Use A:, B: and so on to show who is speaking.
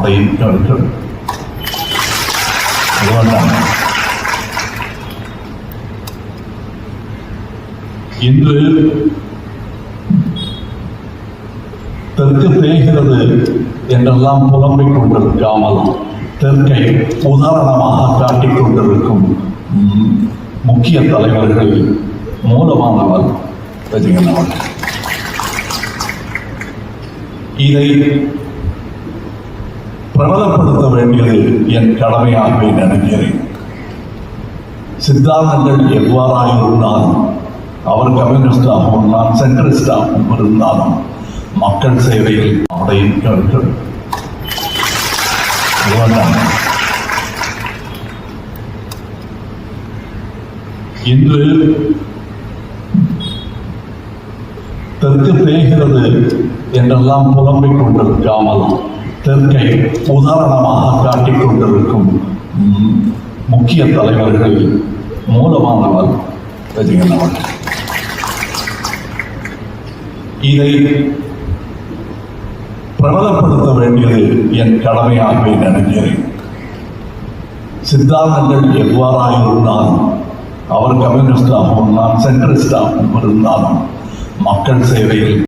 A: അവിടെയും കേൾക്കും. അതുകൊണ്ടാണ് இன்று தெற்கு தேய்கிறது என்றெல்லாம் புலம்பிக் கொண்டிருக்காமல் தெற்கை உதாரணமாக காட்டிக் கொண்டிருக்கும் முக்கிய தலைவர்களில் மூலமானவர் ரஜினிகாந்த் அவர்கள். இதை பிரபலப்படுத்த வேண்டியது என் கடமையாகவே நினைக்கிறேன். சித்தாந்தங்கள் எவ்வாறாயிருந்தாலும் அவர் கம்யூனிஸ்டாகவும் நான் சென்ட்ரிஸ்டாகவும் இருந்தாலும் மக்கள் சேவையில் அடையும் கேட்கும். இன்று தெற்கு தேய்கிறது என்றெல்லாம் புலம்பிக் கொண்டிருக்காமல் தெற்கை உதாரணமாக காட்டிக் கொண்டிருக்கும் முக்கிய தலைவர்களில் மூலமானவர் ரஜினிகாந்த் அவர்கள். இதை பிரபலப்படுத்த வேண்டியது என் கடமையாகவே நினைக்கிறேன். சித்தாந்தங்கள் எவ்வாறாயிருந்தாலும் அவர் கம்யூனிஸ்டாகவும் நான் சென்ட்ரிஸ்டாகவும் இருந்தாலும் மக்கள் சேவையில்